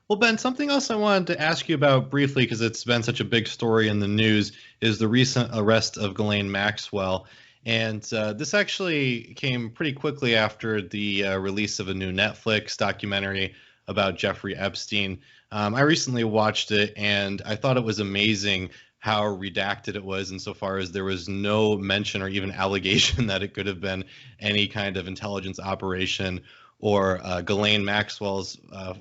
Well, Ben, something else I wanted to ask you about briefly, because it's been such a big story in the news, is the recent arrest of Ghislaine Maxwell. And this actually came pretty quickly after the release of a new Netflix documentary about Jeffrey Epstein. I recently watched it, and I thought it was amazing how redacted it was, insofar as there was no mention or even allegation that it could have been any kind of intelligence operation or Ghislaine Maxwell's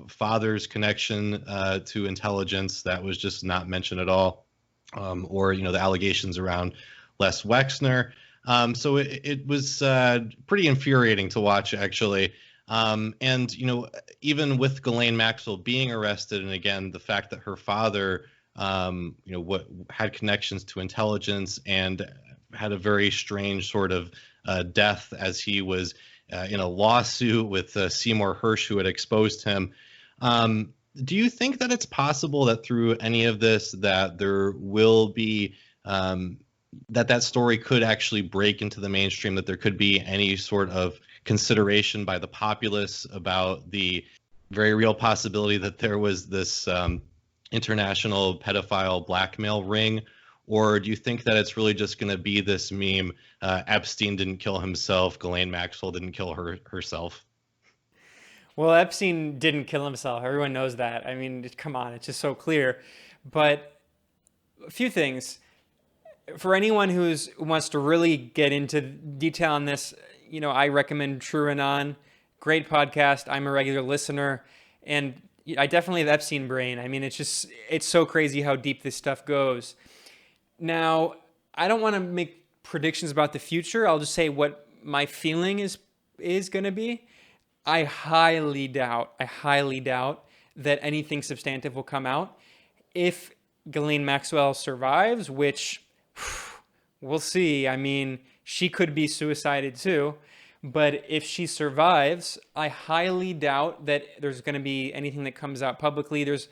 father's connection to intelligence. That was just not mentioned at all, or the allegations around Les Wexner. So it was pretty infuriating to watch, actually. And even with Ghislaine Maxwell being arrested, and again the fact that her father, what had connections to intelligence and had a very strange sort of death as he was in a lawsuit with Seymour Hersh, who had exposed him. Do you think that it's possible that through any of this that there will be that story could actually break into the mainstream, that there could be any sort of consideration by the populace about the very real possibility that there was this international pedophile blackmail ring? Or do you think that it's really just going to be this meme, Epstein didn't kill himself, Ghislaine Maxwell didn't kill herself? Well, Epstein didn't kill himself. Everyone knows that. I mean, come on, it's just so clear. But a few things. For anyone who wants to really get into detail on this, I recommend True and On. Great podcast. I'm a regular listener. And I definitely have Epstein brain. I mean, it's so crazy how deep this stuff goes. Now, I don't want to make predictions about the future. I'll just say what my feeling is going to be. I highly doubt that anything substantive will come out. If Ghislaine Maxwell survives, which we'll see. I mean, she could be suicided too. But if she survives, I highly doubt that there's going to be anything that comes out publicly. There's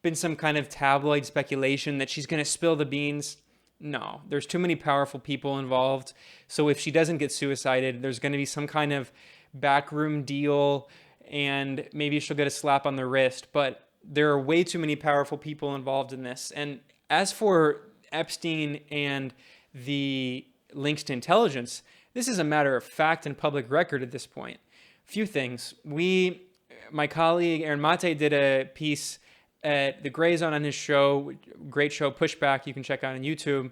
been some kind of tabloid speculation that she's going to spill the beans. No, there's too many powerful people involved. So if she doesn't get suicided, there's going to be some kind of backroom deal, and maybe she'll get a slap on the wrist. But there are way too many powerful people involved in this. And as for Epstein and the links to intelligence, this is a matter of fact and public record at this point. Few things. My colleague Aaron Mate did a piece at the Grayzone on his show, great show, Pushback, you can check out on YouTube.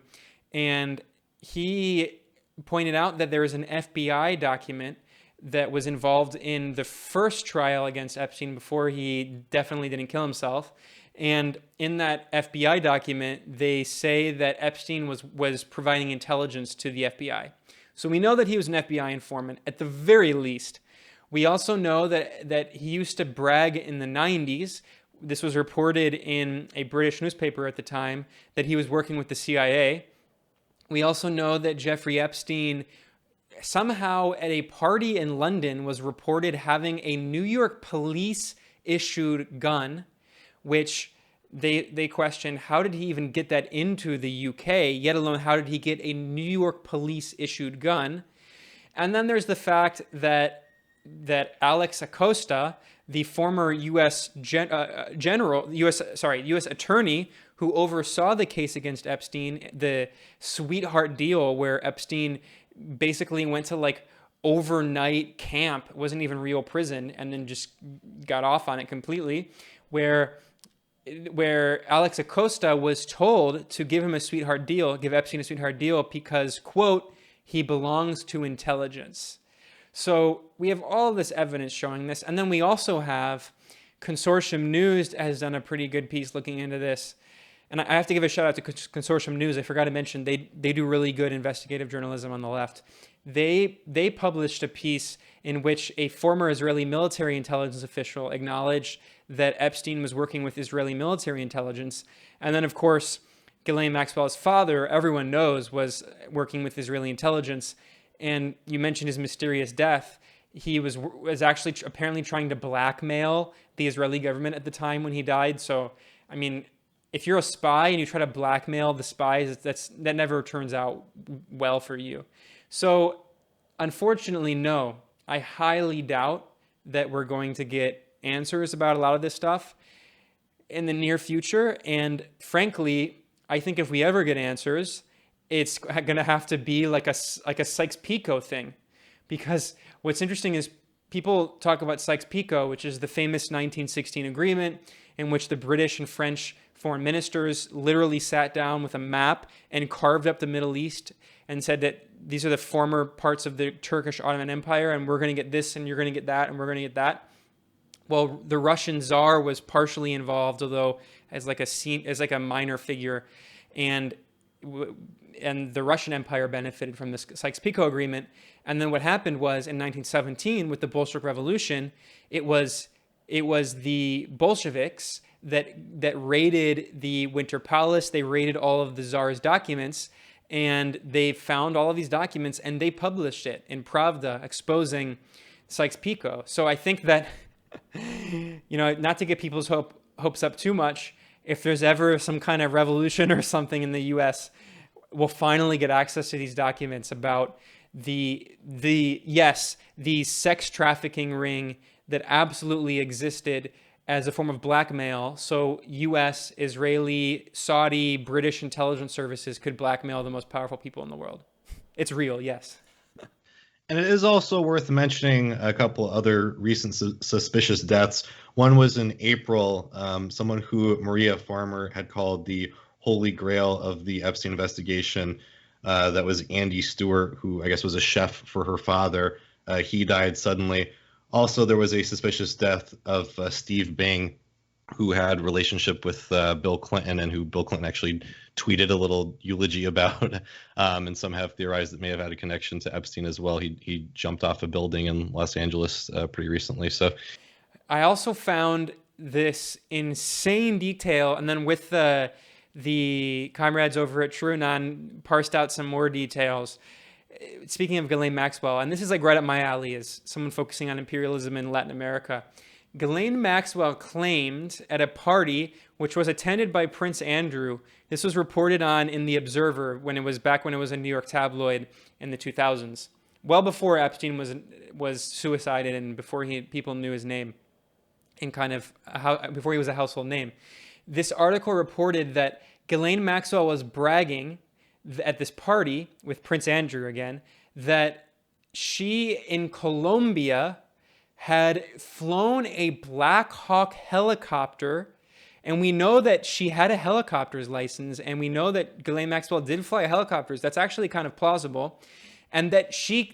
And he pointed out that there was an FBI document that was involved in the first trial against Epstein before he definitely didn't kill himself. And in that FBI document, they say that Epstein was providing intelligence to the FBI. So we know that he was an FBI informant, at the very least. We also know that he used to brag in the 90s. This was reported in a British newspaper at the time, that he was working with the CIA. We also know that Jeffrey Epstein somehow at a party in London was reported having a New York police issued gun, which they questioned, how did he even get that into the UK, yet alone how did he get a New York police issued gun? And then there's the fact that Alex Acosta, the former U.S. U.S. attorney who oversaw the case against Epstein, the sweetheart deal where Epstein basically went to like overnight camp, it wasn't even real prison, and then just got off on it completely, where Alex Acosta was told to give Epstein a sweetheart deal because, quote, he belongs to intelligence. So we have all this evidence showing this. And then we also have Consortium News has done a pretty good piece looking into this. And I have to give a shout out to Consortium News. I forgot to mention they do really good investigative journalism on the left. They published a piece in which a former Israeli military intelligence official acknowledged that Epstein was working with Israeli military intelligence. And then, of course, Ghislaine Maxwell's father, everyone knows, was working with Israeli intelligence. And you mentioned his mysterious death. He was actually apparently trying to blackmail the Israeli government at the time when he died. So, I mean, if you're a spy and you try to blackmail the spies, that never turns out well for you. So, unfortunately, no. I highly doubt that we're going to get answers about a lot of this stuff. in the near future. And frankly, I think if we ever get answers, it's going to have to be like a Sykes-Picot thing. Because what's interesting is people talk about Sykes-Picot, which is the famous 1916 agreement in which the British and French foreign ministers literally sat down with a map and carved up the Middle East and said that these are the former parts of the Turkish Ottoman Empire, and we're going to get this, and you're going to get that, and we're going to get that. Well, the Russian Tsar was partially involved, although as like a minor figure, and the Russian Empire benefited from this Sykes-Picot agreement. And then what happened was in 1917 with the Bolshevik Revolution, it was the Bolsheviks that raided the Winter Palace. They raided all of the Tsar's documents, and they found all of these documents, and they published it in Pravda, exposing Sykes-Picot. So I think that, not to get people's hopes up too much, if there's ever some kind of revolution or something in the U.S., we'll finally get access to these documents about the sex trafficking ring that absolutely existed as a form of blackmail. So U.S., Israeli, Saudi, British intelligence services could blackmail the most powerful people in the world. It's real, yes. And it is also worth mentioning a couple other recent suspicious deaths. One was in April, someone who Maria Farmer had called the Holy Grail of the Epstein investigation. That was Andy Stewart, who I guess was a chef for her father. He died suddenly. Also, there was a suspicious death of Steve Bing, who had a relationship with Bill Clinton, and who Bill Clinton actually tweeted a little eulogy about. And some have theorized that may have had a connection to Epstein as well. He jumped off a building in Los Angeles pretty recently. So I also found this insane detail, and then with the comrades over at TrueAnon parsed out some more details. Speaking of Ghislaine Maxwell, and this is like right up my alley as someone focusing on imperialism in Latin America, Ghislaine Maxwell claimed at a party which was attended by Prince Andrew. This was reported on in The Observer when it was a New York tabloid in the 2000s, well before Epstein was suicided and before people knew his name, and before he was a household name. This article reported that Ghislaine Maxwell was bragging at this party with Prince Andrew again, that she in Colombia had flown a Black Hawk helicopter, and we know that she had a helicopter's license, and we know that Ghislaine Maxwell did fly helicopters. That's actually kind of plausible. And that she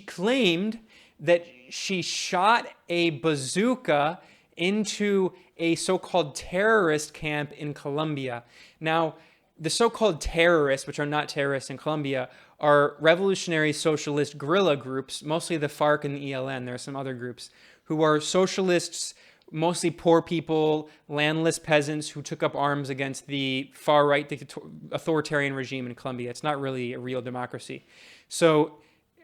claimed that she shot a bazooka into a so-called terrorist camp in Colombia. Now, the so-called terrorists, which are not terrorists in Colombia, are revolutionary socialist guerrilla groups, mostly the FARC and the ELN. There are some other groups who are socialists, mostly poor people, landless peasants who took up arms against the far-right authoritarian regime in Colombia. It's not really a real democracy. So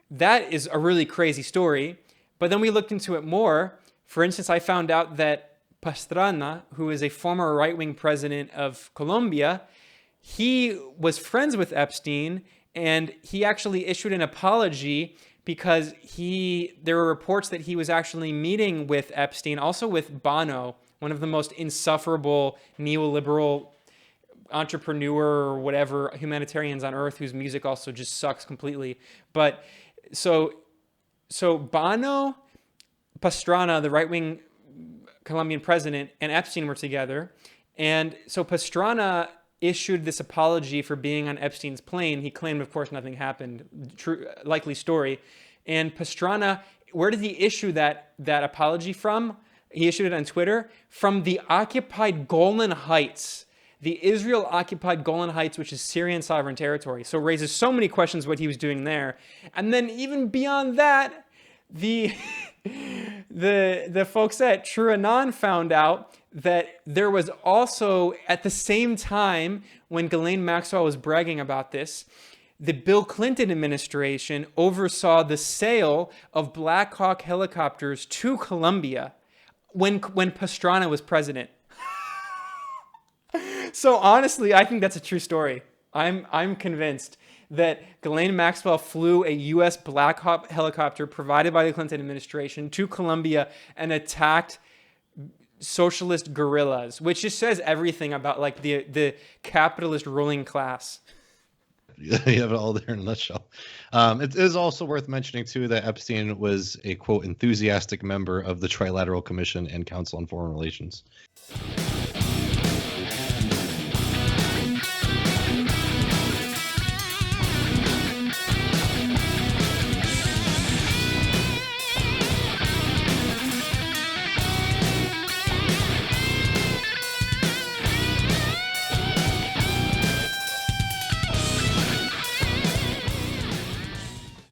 that is a really crazy story. But then we looked into it more. For instance, I found out that Pastrana, who is a former right-wing president of Colombia, he was friends with Epstein, and he actually issued an apology because there were reports that he was actually meeting with Epstein, also with Bono, one of the most insufferable neoliberal entrepreneur or whatever humanitarians on earth, whose music also just sucks completely. But so Bono, Pastrana, the right-wing Colombian president, and Epstein were together. And so Pastrana issued this apology for being on Epstein's plane. He claimed, of course, nothing happened. True, likely story. And Pastrana, where did he issue that apology from? He issued it on Twitter from the occupied Golan Heights, the Israel-occupied Golan Heights, which is Syrian sovereign territory. So it raises so many questions what he was doing there. And then even beyond that, the folks at TrueAnon found out that there was also, at the same time when Ghislaine Maxwell was bragging about this, the Bill Clinton administration oversaw the sale of Black Hawk helicopters to Colombia when Pastrana was president. So honestly, I think that's a true story. I'm convinced that Ghislaine Maxwell flew a U.S. Black Hawk helicopter provided by the Clinton administration to Colombia and attacked socialist guerrillas, which just says everything about like the capitalist ruling class. You have it all there in a nutshell. It is also worth mentioning, too, that Epstein was a, quote, enthusiastic member of the Trilateral Commission and Council on Foreign Relations.